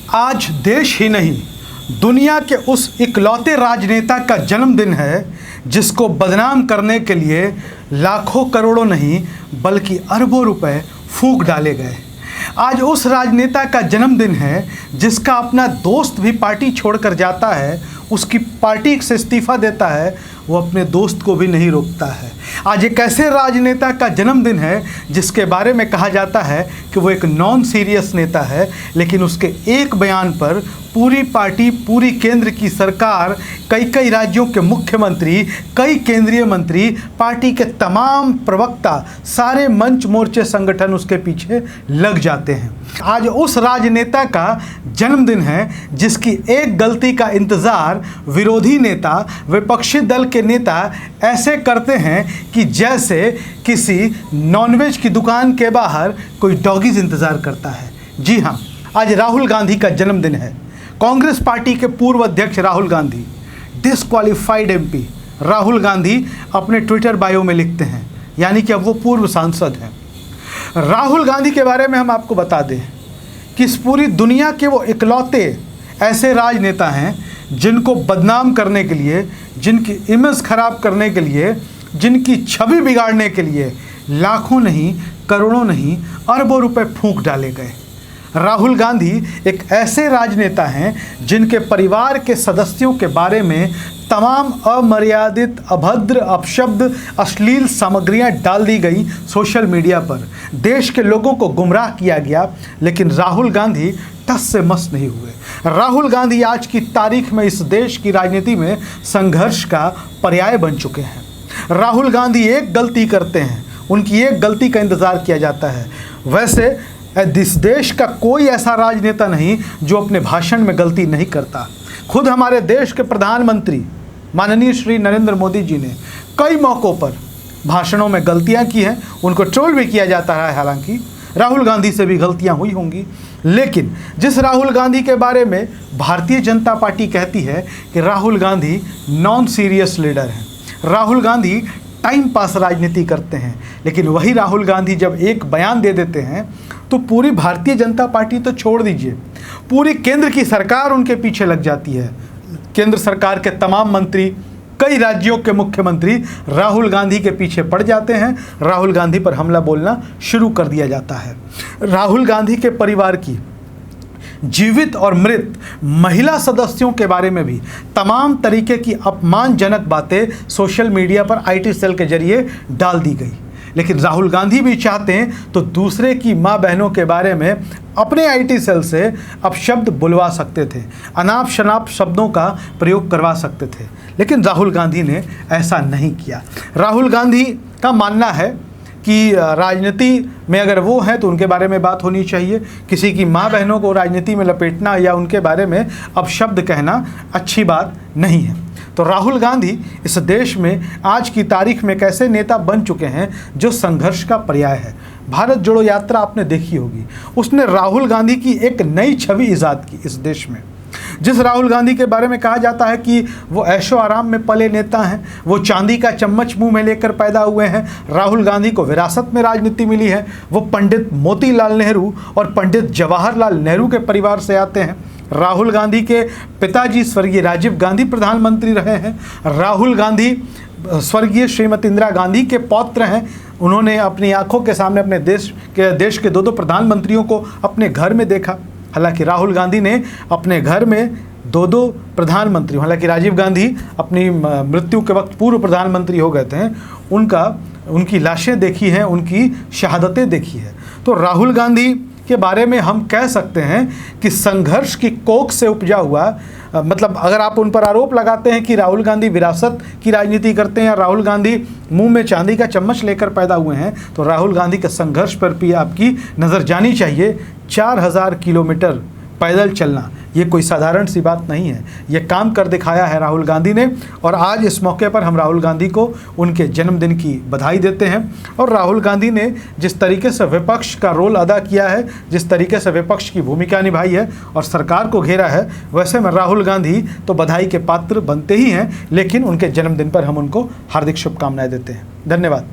आज देश ही नहीं दुनिया के उस इकलौते राजनेता का जन्मदिन है जिसको बदनाम करने के लिए लाखों करोड़ों नहीं बल्कि अरबों रुपए फूंक डाले गए। आज उस राजनेता का जन्मदिन है जिसका अपना दोस्त भी पार्टी छोड़कर जाता है, उसकी पार्टी से इस्तीफा देता है, वो अपने दोस्त को भी नहीं रोकता है। आज एक ऐसे राजनेता का जन्मदिन है जिसके बारे में कहा जाता है कि वो एक नॉन सीरियस नेता है, लेकिन उसके एक बयान पर पूरी पार्टी, पूरी केंद्र की सरकार, कई राज्यों के मुख्यमंत्री, कई केंद्रीय मंत्री, पार्टी के तमाम प्रवक्ता, सारे मंच मोर्चे संगठन उसके पीछे लग जाते हैं। आज उस राजनेता का जन्मदिन है जिसकी एक गलती का इंतज़ार विरोधी नेता, विपक्षी दल के नेता ऐसे करते हैं कि जैसे किसी नॉनवेज की दुकान के बाहर कोई डॉगीज इंतज़ार करता है। जी हाँ, आज राहुल गांधी का जन्मदिन है। कांग्रेस पार्टी के पूर्व अध्यक्ष राहुल गांधी, डिस्क्वालिफाइड एमपी राहुल गांधी अपने ट्विटर बायो में लिखते हैं, यानी कि अब वो पूर्व सांसद हैं। राहुल गांधी के बारे में हम आपको बता दें कि इस पूरी दुनिया के वो इकलौते ऐसे राजनेता हैं जिनको बदनाम करने के लिए, जिनकी इमेज खराब करने के लिए, जिनकी छवि बिगाड़ने के लिए लाखों नहीं, करोड़ों नहीं, अरबों रुपए फूंक डाले गए। राहुल गांधी एक ऐसे राजनेता हैं जिनके परिवार के सदस्यों के बारे में तमाम अमर्यादित, अभद्र, अपशब्द, अश्लील सामग्रियां डाल दी गई सोशल मीडिया पर। देश के लोगों को गुमराह किया गया, लेकिन राहुल गांधी टस से मस नहीं हुए। राहुल गांधी आज की तारीख में इस देश की राजनीति में संघर्ष का पर्याय बन चुके हैं। राहुल गांधी एक गलती करते हैं, उनकी एक गलती का इंतज़ार किया जाता है। वैसे इस देश का कोई ऐसा राजनेता नहीं जो अपने भाषण में गलती नहीं करता। खुद हमारे देश के प्रधानमंत्री माननीय श्री नरेंद्र मोदी जी ने कई मौक़ों पर भाषणों में गलतियां की हैं, उनको ट्रोल भी किया जाता है। हालांकि राहुल गांधी से भी गलतियां हुई होंगी, लेकिन जिस राहुल गांधी के बारे में भारतीय जनता पार्टी कहती है कि Rahul Gandhi non serious leader हैं, राहुल गांधी टाइम पास राजनीति करते हैं, लेकिन वही राहुल गांधी जब एक बयान दे देते हैं तो पूरी भारतीय जनता पार्टी तो छोड़ दीजिए, पूरी केंद्र की सरकार उनके पीछे लग जाती है। केंद्र सरकार के तमाम मंत्री, कई राज्यों के मुख्यमंत्री राहुल गांधी के पीछे पड़ जाते हैं। राहुल गांधी पर हमला बोलना शुरू कर दिया जाता है। राहुल गांधी के परिवार की जीवित और मृत महिला सदस्यों के बारे में भी तमाम तरीके की अपमानजनक बातें सोशल मीडिया पर आईटी सेल के जरिए डाल दी गई। लेकिन राहुल गांधी भी चाहते हैं तो दूसरे की माँ बहनों के बारे में अपने आईटी सेल से अपशब्द बुलवा सकते थे, अनाप शनाप शब्दों का प्रयोग करवा सकते थे, लेकिन राहुल गांधी ने ऐसा नहीं किया। राहुल गांधी का मानना है कि राजनीति में अगर वो हैं तो उनके बारे में बात होनी चाहिए। किसी की माँ बहनों को राजनीति में लपेटना या उनके बारे में अपशब्द कहना अच्छी बात नहीं है। तो राहुल गांधी इस देश में आज की तारीख में एक ऐसे नेता बन चुके हैं जो संघर्ष का पर्याय है। भारत जोड़ो यात्रा आपने देखी होगी, उसने राहुल गांधी की एक नई छवि ईजाद की इस देश में। जिस राहुल गांधी के बारे में कहा जाता है कि वो ऐशो आराम में पले नेता हैं, वो चांदी का चम्मच मुंह में लेकर पैदा हुए हैं, राहुल गांधी को विरासत में राजनीति मिली है, वो पंडित मोतीलाल नेहरू और पंडित जवाहरलाल नेहरू के परिवार से आते हैं। राहुल गांधी के पिताजी स्वर्गीय राजीव गांधी प्रधानमंत्री रहे हैं। राहुल गांधी स्वर्गीय श्रीमती इंदिरा गांधी के पौत्र हैं। उन्होंने अपनी आंखों के सामने अपने देश के दो प्रधानमंत्रियों को अपने घर में देखा। हालांकि राहुल गांधी ने अपने घर में दो प्रधानमंत्री, हालांकि राजीव गांधी अपनी मृत्यु के वक्त पूर्व प्रधानमंत्री हो गए थे, उनकी लाशें देखी हैं, उनकी शहादतें देखी है। तो राहुल गांधी के बारे में हम कह सकते हैं कि संघर्ष की कोख से उपजा हुआ, मतलब अगर आप उन पर आरोप लगाते हैं कि राहुल गांधी विरासत की राजनीति करते हैं या राहुल गांधी मुंह में चांदी का चम्मच लेकर पैदा हुए हैं, तो राहुल गांधी के संघर्ष पर भी आपकी नज़र जानी चाहिए। 4000 किलोमीटर पैदल चलना ये कोई साधारण सी बात नहीं है, ये काम कर दिखाया है राहुल गांधी ने। और आज इस मौके पर हम राहुल गांधी को उनके जन्मदिन की बधाई देते हैं। और राहुल गांधी ने जिस तरीके से विपक्ष का रोल अदा किया है, जिस तरीके से विपक्ष की भूमिका निभाई है और सरकार को घेरा है, वैसे में राहुल गांधी तो बधाई के पात्र बनते ही हैं, लेकिन उनके जन्मदिन पर हम उनको हार्दिक शुभकामनाएं देते हैं। धन्यवाद।